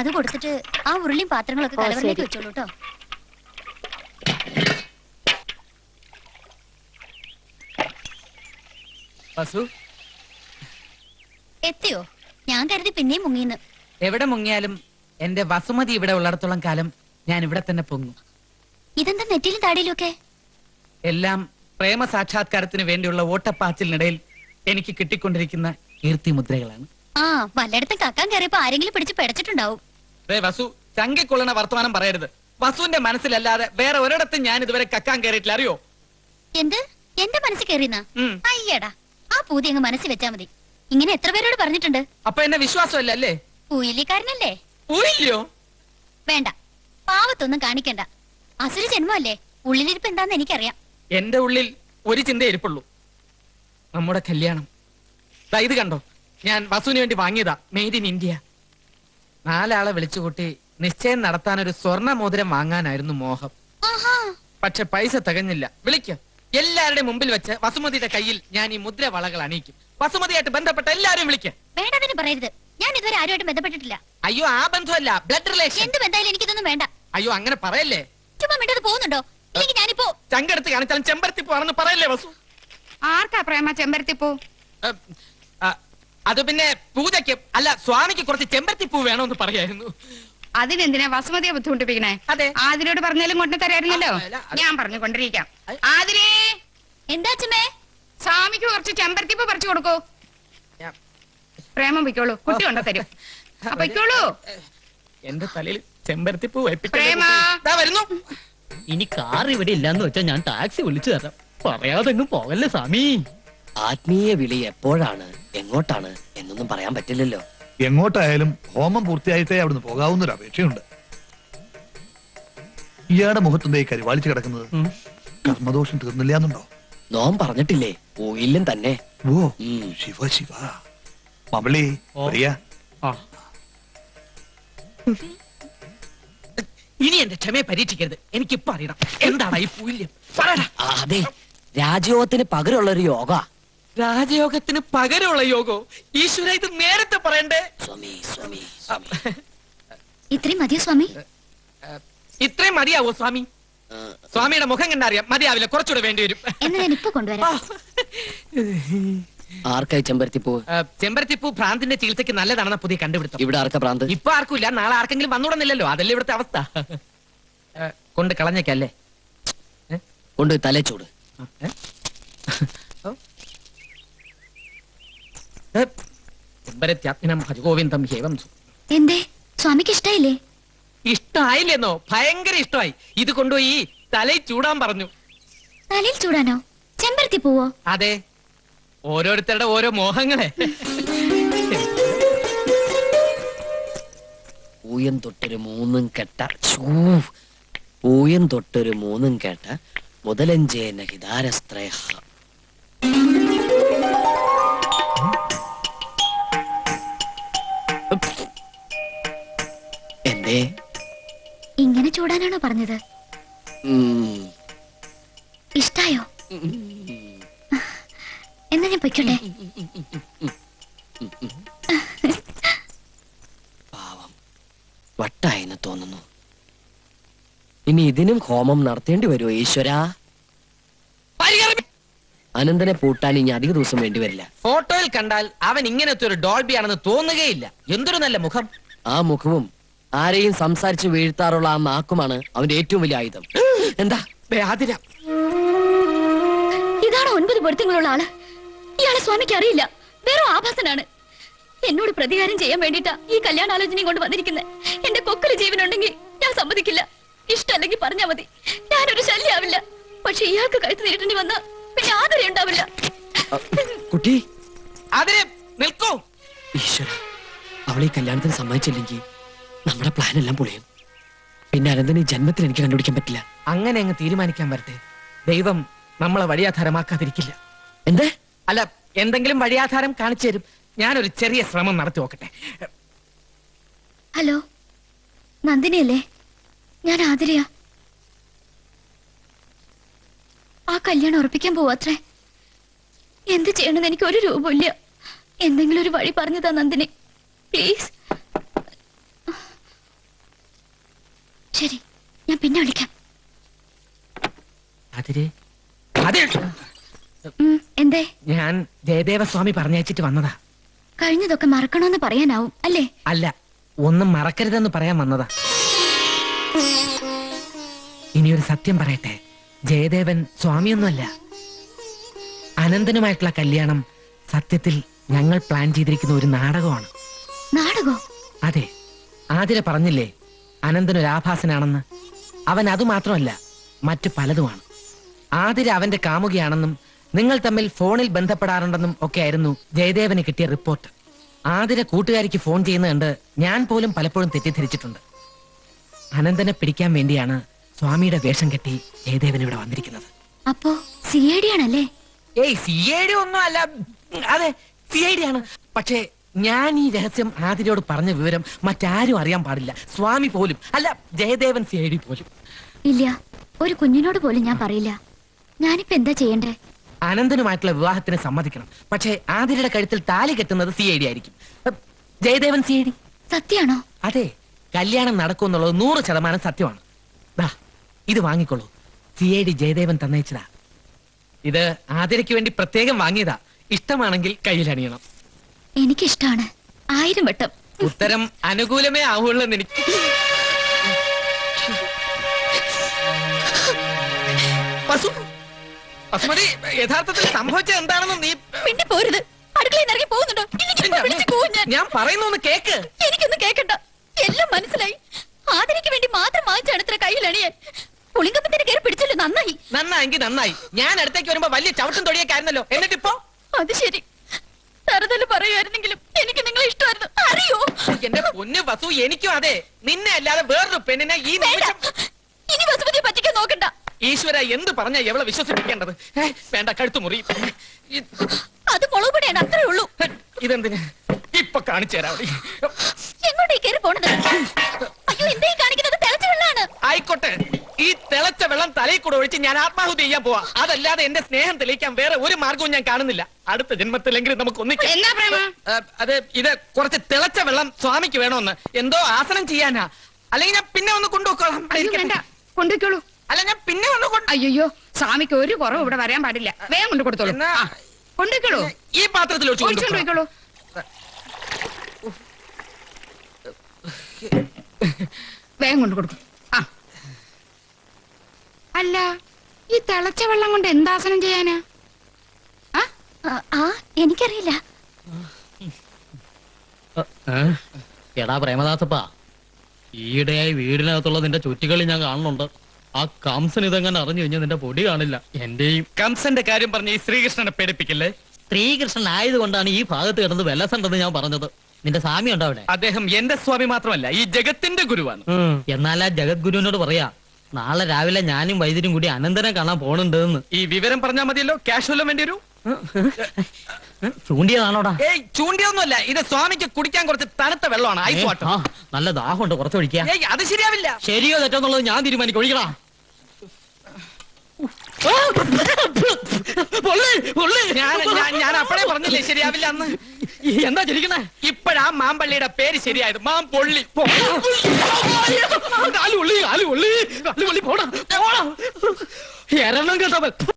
അത് കൊടുത്തിട്ട് ആ ഉരുളിയും പാത്രങ്ങളൊക്കെ കലവറിലേക്ക് വെച്ചോളൂ കേട്ടോ. എത്തിയോ? ഞാൻ കരുതി പിന്നെയും മുങ്ങിന്ന്. എവിടെ മുങ്ങിയാലും എന്റെ വസുമതി ഇവിടെ ഉള്ളിടത്തോളം കാലം ഞാൻ ഇവിടെ തന്നെ പൊങ്ങും. ഇതെന്താ നെറ്റിലും താടിയിലും ഒക്കെ? എല്ലാം പ്രേമ സാക്ഷാത്കാരത്തിന് വേണ്ടിയുള്ള ഓട്ടപ്പാച്ചിലിനിടയിൽ എനിക്ക് കിട്ടിക്കൊണ്ടിരിക്കുന്ന കീർത്തി മുദ്രകളാണ്. ആ, വല്ലയിടത്തും കക്കാൻ കയറിയപ്പോ ആരെങ്കിലും പിടിച്ച് പെടച്ചിട്ടുണ്ടാവും. വസു, ചങ്കിക്കൊള്ളണ വർത്തമാനം പറയരുത്. വസുവിന്റെ മനസ്സിലല്ലാതെ വേറെ ഒരിടത്തും ഞാൻ ഇതുവരെ കക്കാൻ കയറിയിട്ടില്ല, അറിയോ? എന്ത്? എന്റെ മനസ്സിൽ കയറിയെന്നാ? അയ്യടാ, ആ പൂതി അങ്ങ് മനസ്സിൽ വെച്ചാ മതി. ഇങ്ങനെ എത്ര പേരോട് പറഞ്ഞിട്ടുണ്ട്. അപ്പൊ എന്നെ വിശ്വാസമല്ല അല്ലേ? പൂയിലിക്കാരനല്ലേ? പൂയില്ലോ? വേണ്ട, പാവത്തൊന്നും കാണിക്കണ്ട. അസുര ജന്മല്ലേ, ഉള്ളിലിരിപ്പ് എന്താന്ന് എനിക്കറിയാം. എന്റെ ഉള്ളിൽ ഒരു ചിന്ത ഇരിപ്പുള്ളൂ, നമ്മുടെ കല്യാണം. ഇത് കണ്ടോ, ഞാൻ വസുവിന് വേണ്ടി വാങ്ങിയതാ, മെയ്ഡ് ഇൻ ഇന്ത്യ. 4 ആളെ വിളിച്ചുകൂട്ടി നിശ്ചയം നടത്താൻ ഒരു സ്വർണ്ണ മോതിരം വാങ്ങാനായിരുന്നു മോഹം. പക്ഷെ പൈസ തികഞ്ഞില്ല. വിളിക്ക, എല്ലാവരുടെയും മുമ്പിൽ വെച്ച് വസുമതിയുടെ കയ്യിൽ ഞാൻ ഈ മുദ്ര വളകൾ അണിയിക്കും. വസുമതിയായിട്ട് ബന്ധപ്പെട്ട എല്ലാവരും വിളിക്ക. വേണ്ടതിന് പറയരുത്, ഞാൻ ഇതുവരെ ആരുമായിട്ട് ബന്ധപ്പെട്ടിട്ടില്ല. അയ്യോ, ആ ബന്ധമല്ല, ബ്ലഡ് റിലേഷൻ. എന്ത് ബന്ധമായാലും എനിക്കിതൊന്നും വേണ്ട. അയ്യോ, അങ്ങനെ പറയല്ലേ. ചുമ്മാ മിണ്ടത് പോകുന്നുണ്ടോ? ഇല്ലെങ്കിൽ ഞാനിപ്പോ ചങ്കെടുത്ത് കാണിച്ചാലും ചെമ്പരത്തിപ്പൂ ആണെന്ന് പറയല്ലേ വസു? ആർക്കാ പ്രേമ ചെമ്പരത്തിപ്പൂ? അത് പിന്നെ പൂജയ്ക്ക് അല്ല, സ്വാമിക്ക് കുറച്ച് ചെമ്പരത്തിപ്പൂ വേണമെന്ന് പറയായിരുന്നു. അതിനെന്തിനാ വസുമതിയെ ബുദ്ധിമുട്ടിപ്പിക്കണേ? അതെ, ആതിരോട് പറഞ്ഞാലും കൊണ്ടു തരായിരുന്നല്ലോ. ഞാൻ പറഞ്ഞു കൊണ്ടിരിക്കാം. ആതിരേ, എന്താ ചുമേ? സ്വാമിക്ക് കുറച്ച് ചെമ്പരത്തിപ്പൂ പറിച്ചു കൊടുക്കൂ. പ്രേമം പൊയ്ക്കോളൂ, കുട്ടി കൊണ്ടു തരും. പൊയ്ക്കോളൂ. എന്റെ തലയിൽ ചെമ്പരത്തിപ്പൂ വരുന്നു. ഇനി കാർ ഇവിടെ ഇല്ലാന്ന് വെച്ചാൽ ഞാൻ ടാക്സി വിളിച്ചു തരാം. പറയാതെങ്ങും പോകല്ലേ സ്വാമി. ആത്മീയ വിളി എപ്പോഴാണ്, എങ്ങോട്ടാണ് എന്നൊന്നും പറയാൻ പറ്റില്ലല്ലോ. എങ്ങോട്ടായാലും ഹോമം പൂർത്തിയായിട്ടേ അവിടുന്ന് പോകാവുന്നൊരു അപേക്ഷയുണ്ട്. ഇയാളുടെ മുഖത്തുണ്ടേ കരിവാളിച്ച് കിടക്കുന്നത്. കർമ്മദോഷം തീർന്നില്ലാന്നുണ്ടോ? നോം പറഞ്ഞിട്ടില്ലേ, പോയില്ലും തന്നെ. ഓ ശിവ ശിവ. മകളി പ്രിയ, ഇനി എന്റെ ക്ഷമയെ പരീക്ഷിക്കരുത്. എനിക്കിപ്പോ അറിയണം എന്താണ് ഈ പൂല്യം. അതെ, രാജയോഗത്തിന് പകരമുള്ള ഒരു യോഗ. രാജയോഗത്തിന് പകരമുള്ള യോഗോ? ഈശ്വര, ഇത് നേരത്തെ പറയണ്ടേ? സ്വാമി സ്വാമി ഇത്രയും മതിയോ സ്വാമി? ഇത്രയും മതിയാവോ സ്വാമി? സ്വാമിയുടെ മുഖം കണ്ടറിയാം മതിയാവില്ല, കുറച്ചുകൂടെ വേണ്ടി വരും. എന്ന് ഞാൻ ഇപ്പൊ കൊണ്ടുവരാം. ആർക്കായി ചെമ്പരത്തിപ്പൂ? ചെമ്പരത്തിപ്പൂ ഭ്രാന്തിന്റെ ചികിത്സയ്ക്ക് നല്ലതാണെന്ന പുതിയ കണ്ടുപിടുത്തം. ഇവിടെ ആർക്കാ ഭ്രാന്ത്? ഇപ്പൊ ആർക്കില്ല, നാളെ ആർക്കെങ്കിലും വന്നുകൂടുന്നില്ലല്ലോ. അതല്ലേ ഇവിടുത്തെ അവസ്ഥ. കൊണ്ട് കളഞ്ഞേക്കല്ലേ, കൊണ്ട് തലച്ചൂട്. എന്തേ, സ്വാമിക്ക് ഇഷ്ടായില്ലേ? ഇഷ്ടായില്ലെന്നോ? ഭയങ്കര ഇഷ്ടമായി. ഇത് കൊണ്ടുപോയി തലയിൽ ചൂടാൻ പറഞ്ഞു. തലയിൽ ചൂടാനോ? ചെമ്പരത്തി പൂവോ? അതെ, ഓരോരുത്തരുടെ ഓരോ മോഹങ്ങളെ. പൂയം തൊട്ടൊരു മൂന്നും കെട്ട പൂയം തൊട്ടൊരു മൂന്നും കേട്ട മുതലഞ്ചേന ഹിതാരസ്ത്രയ. എന്തേ ഇങ്ങനെ ചൂടാനാണോ പറഞ്ഞത്? ഇഷ്ടായോ? എന്നാ ഞാൻ പൊയ്ക്കോട്ടെ. പാവം, വട്ടായെന്ന് തോന്നുന്നു. ഇനി ഇതിനും ഹോമം നടത്തേണ്ടി വരുമോ ഈശ്വരാ? അനന്തനെ പൂട്ടാൻ ഇനി അധിക ദിവസം വേണ്ടി വരില്ല. ഫോട്ടോയിൽ കണ്ടാൽ അവൻ ഇങ്ങനത്തെ ഒരു ഡോൾബി ആണെന്ന് തോന്നുകയില്ല. എന്തൊരു നല്ല മുഖം. ആ മുഖവും ആരെയും സംസാരിച്ച് വീഴ്ത്താറുള്ള ആ നാക്കുമാണ് അവന്റെ ഏറ്റവും വലിയ ആയുധം. എന്താ ആതിര, ഇതാണോ 9 പൊരുത്തങ്ങളുള്ള ആള്? ഇയാളെ സ്വാമിക്ക് അറിയില്ല, വെറും ആഭാസനാണ്. എന്നോട് പ്രതികാരം ചെയ്യാൻ വേണ്ടിട്ടാ ഈ കല്യാണാലോചനയും കൊണ്ട് വന്നിരിക്കുന്നത്. എന്റെ കൊക്കില് ജീവനുണ്ടെങ്കിൽ ഞാൻ സമ്മതിക്കില്ല. ഇഷ്ടമല്ലെങ്കിൽ പറഞ്ഞാ മതി, ഞാനൊരു ശല്യാവില്ല. പക്ഷെ ഇയാൾക്ക് കഴുത്ത് നീട്ടേണ്ടി വന്ന പിന്നെ ആദര ഉണ്ടാവില്ല. കുട്ടി, ആതിര നിൽക്കൂ. ഈശ്വര, അവളെ ഈ കല്യാണത്തിന് സമ്മതിച്ചില്ലെങ്കിൽ നമ്മുടെ പ്ലാൻ എല്ലാം പൊളിയും. പിന്നെ അനന്തനെ ഈ ജന്മത്തിൽ എനിക്ക് കണ്ടുപിടിക്കാൻ പറ്റില്ല. അങ്ങനെ അങ്ങ് തീരുമാനിക്കാൻ വരട്ടെ. ദൈവം നമ്മളെ വഴിയാധാരമാക്കാതിരിക്കില്ല. എന്തേ? അല്ല, എന്തെങ്കിലും വഴിയാധാരം കാണിച്ചു തരും. ഞാനൊരു ചെറിയ ശ്രമം നടത്തി നോക്കട്ടെ. ഹലോ, നന്ദിനിയല്ലേ? ഞാൻ ആതിരയാ. ആ കല്യാണം ഉറപ്പിക്കാൻ പോവാത്രേ. എന്ത് ചെയ്യണമെന്ന് എനിക്ക് ഒരു രൂപമില്ല. എന്തെങ്കിലും ഒരു വഴി പറഞ്ഞതാ നന്ദിനി, പ്ലീസ്. ശരി, ഞാൻ പിന്നെ വിളിക്കാം. അതിര് അതെ, എന്തേ? ഞാൻ ജയദേവസ്വാമി പറഞ്ഞയച്ചിട്ട് വന്നതാ. കഴിഞ്ഞതൊക്കെ മറക്കണമെന്ന് പറയാനാവും അല്ലേ? അല്ല, ഒന്നും മറക്കരുതെന്ന് പറയാൻ വന്നതാ. ഇനിയൊരു സത്യം പറയട്ടെ, ജയദേവൻ സ്വാമിയൊന്നുമല്ല. അനന്തനുമായിട്ടുള്ള കല്യാണം സത്യത്തിൽ ഞങ്ങൾ പ്ലാൻ ചെയ്തിരിക്കുന്ന ഒരു നാടകമാണ്. നാടകോ? അതെ, ആതിര പറഞ്ഞില്ലേ അനന്തനൊരു ആഭാസനാണെന്ന്. അവൻ അതുമാത്രമല്ല, മറ്റു പലതുമാണ്. ആതിര അവന്റെ കാമുകയാണെന്നും നിങ്ങൾ തമ്മിൽ ഫോണിൽ ബന്ധപ്പെടാറുണ്ടെന്നും ഒക്കെ ആയിരുന്നു ജയദേവന് കിട്ടിയ റിപ്പോർട്ട്. ആതിര കൂട്ടുകാരിക്ക് ഫോൺ ചെയ്യുന്നത് കണ്ട് ഞാൻ പോലും പലപ്പോഴും തെറ്റിദ്ധരിച്ചിട്ടുണ്ട്. അനന്തനെ പിടിക്കാൻ വേണ്ടിയാണ് സ്വാമിയുടെ വേഷം കെട്ടി ജയദേവൻ ഇവിടെ വന്നിരിക്കുന്നത്. അപ്പോ CID ആണല്ലേ? ഏയ് CID ഒന്നും അല്ല. അതെ, CID ആണ്. പക്ഷേ ഞാൻ ഈ രഹസ്യം ആതിരയോട് പറഞ്ഞ വിവരം മറ്റാരും അറിയാൻ പാടില്ല. സ്വാമി പോലും അല്ല, ജയദേവൻ CID പോലും. ഇല്ല, ഒരു കുഞ്ഞിനോട് പോലും ഞാൻ പറയില്ല. ഞാനിപ്പോ എന്താ ചെയ്യണ്ടേ? അനന്തനുമായിട്ടുള്ള വിവാഹത്തിന് സമ്മതിക്കണം. പക്ഷേ ആതിരയുടെ കഴുത്തിൽ താലി കെട്ടുന്നത് CID ആയിരിക്കും. ജയദേവൻ CID. സത്യാണോ? അതെ, കല്യാണം നടക്കുമെന്നുള്ളത് 100% സത്യമാണ്. ദാ ഇത് വാങ്ങിക്കോളൂ. CID ജയദേവൻ തന്നയച്ചതാ. ഇത് ആതിരയ്ക്ക് വേണ്ടി പ്രത്യേകം വാങ്ങിയതാ. ഇഷ്ടമാണെങ്കിൽ കയ്യിലണിയണം. എനിക്കിഷ്ടാണ്, 1000 വട്ടം. ഉത്തരം അനുകൂലമേ ആവുള്ളൂ എന്ന് എനിക്ക്. വസു, വസുമതി, യഥാർത്ഥത്തിൽ സംഭവിച്ചത് എന്താണെന്ന് നീ പിന്നെ പോരുത്. അടുക്കളയിൽ ഇറങ്ങി പോകുന്നുണ്ടോ? ഇല്ലെങ്കിൽ ഇപ്പൊ വിളിച്ച് പോവും ഞാൻ. ഞാൻ പറയുന്നൊന്ന് കേക്ക്. എനിക്കൊന്നും കേക്കണ്ട, എല്ലാം മനസ്സിലായി. ആതിരയ്ക്ക് വേണ്ടി മാത്രം വാങ്ങിച്ചാണ് ഇത്ര കയ്യിലണിയാൻ. പുളിങ്കപ്പത്തിന് കയറി പിടിച്ചല്ലോ, നന്നായി. നന്നായെങ്കിൽ നന്നായി. ഞാൻ അടുത്തേക്ക് വരുമ്പോ വലിയ ചവിട്ടും തൊടിയൊക്കെ ആയിരുന്നല്ലോ. എന്നിട്ടിപ്പോ അത് ശരി, തറുതല് പറയുമായിരുന്നെങ്കിലും എനിക്ക് നിങ്ങളെ ഇഷ്ടമായിരുന്നു, അറിയോ? എന്റെ പൊന്നു വസു, എനിക്കും അതെ. നിന്നെ അല്ലാതെ വേറൊരു പെണ്ണിനെ ഈ വേണ്ട, നിമിഷം. ഇനി വസുമതിയെ പറ്റിക്കാൻ നോക്കണ്ട. ഈശ്വര, എന്ത് പറഞ്ഞാ എവളെ വിശ്വസിപ്പിക്കേണ്ടത്? വേണ്ട, കഴുത്തു മുറി. അത് മുളകുപൊടിയാണ്, അത്രേ ഉള്ളൂ. ഇതെന്തിന്? ഇപ്പൊ കാണിച്ചു തരാം. എങ്ങോട്ടേ കയറി പോണത്? അയ്യോ, എന്തേ കാണിക്കുന്നത്? തിളച്ച വെള്ളമാണ്. ആയിക്കോട്ടെ, ഈ തിളച്ച വെള്ളം തലയിൽ കൂടെ ഒഴിച്ച് ഞാൻ ആത്മാഹുതി ചെയ്യാൻ പോവാ. അതല്ലാതെ എന്റെ സ്നേഹം തെളിയിക്കാൻ വേറെ ഒരു മാർഗവും ഞാൻ കാണുന്നില്ല. അടുത്ത ജന്മത്തിലെങ്കിലും നമുക്ക് ഒന്നിക്കാം. എന്നാ പ്രേമ? അത് ഇത് കുറച്ച് തിളച്ച വെള്ളം സ്വാമിക്ക് വേണമെന്ന്. എന്തോ ആസനം ചെയ്യാനാ. അല്ലെങ്കിൽ ഞാൻ പിന്നെ ഒന്ന് കൊണ്ടുപോക്കോളാം. അയ്യോ, വേണ്ട, കൊണ്ടുപോയിക്കോളൂ. അല്ല, ഞാൻ പിന്നെ ഒന്ന് അയ്യോ, സ്വാമിക്ക് ഒരു കുറവ് ഇവിടെ വരാൻ പാടില്ല. വേഗം കൊണ്ട് കൊടുത്തോളൂ. എന്നാ കൊണ്ടുപോയിക്കോളൂ, ഈ പാത്രത്തിൽ ഒഴിച്ചു ഒഴിച്ചോണ്ടിരിക്കോളൂ. വേഗം കൊണ്ട് കൊടുക്കും. ആ, അല്ല, ഈ തിളച്ച വെള്ളം കൊണ്ട് എന്താസനം ചെയ്യാനാ? എനിക്കറിയില്ല. എടാ പ്രേമദാസപ്പാ, ഈയിടെയായി വീടിനകത്തുള്ള നിന്റെ ചുറ്റികളി ഞാൻ കാണുന്നുണ്ട്. ആ കംസൻ ഇതെങ്ങനെ അറിഞ്ഞു കഴിഞ്ഞാൽ നിന്റെ പൊടി കാണില്ല. എന്റെയും കംസന്റെ കാര്യം പറഞ്ഞ് ഈ ശ്രീകൃഷ്ണനെ പേടിപ്പിക്കില്ലേ? ശ്രീകൃഷ്ണൻ ആയതുകൊണ്ടാണ് ഈ ഭാഗത്ത് കിടന്ന് വെല്ലസണ്ടെന്ന് ഞാൻ പറഞ്ഞത്. നിന്റെ സ്വാമി ഉണ്ടോ അവിടെ? അദ്ദേഹം എന്റെ സ്വാമി മാത്രമല്ല, ഈ ജഗത്തിന്റെ ഗുരുവാണ്. എന്നാൽ ആ ജഗദ്ഗുരുവിനോട് പറയാ, നാളെ രാവിലെ ഞാനും വൈദ്യരും കൂടി അനന്തനെ കാണാൻ പോണുണ്ടെന്ന്. ഈ വിവരം പറഞ്ഞാൽ മതിയല്ലോ. ക്യാഷ് വല്ലതും വേണ്ടി വരൂ? ചൂണ്ടിയതാണോടാ? ഏയ്, ചൂണ്ടിയൊന്നുമല്ല. ഇത് സ്വാമിക്ക് കുടിക്കാൻ കുറച്ച് തണുത്ത വെള്ളമാണ്, ഐസ് വാട്ടർ. നല്ല ദാഹമുണ്ട്, കുറച്ചൊഴിക്കാ. ഏയ്, അത് ശരിയാവില്ല. ശരിയോ തെറ്റോന്നുള്ളത് ഞാൻ തീരുമാനിക്കും. ഒഴിക്കടാ. ഞാൻ അപ്പഴേ പറഞ്ഞില്ലേ ശരിയാവില്ല എന്ന്. എന്താ ചിരിക്കണേ? ഇപ്പഴാ മാമ്പള്ളിയുടെ പേര് ശരിയായത്. മാം പൊള്ളി. കാലുള്ളി പോടാ, എരണം കേട്ടോ.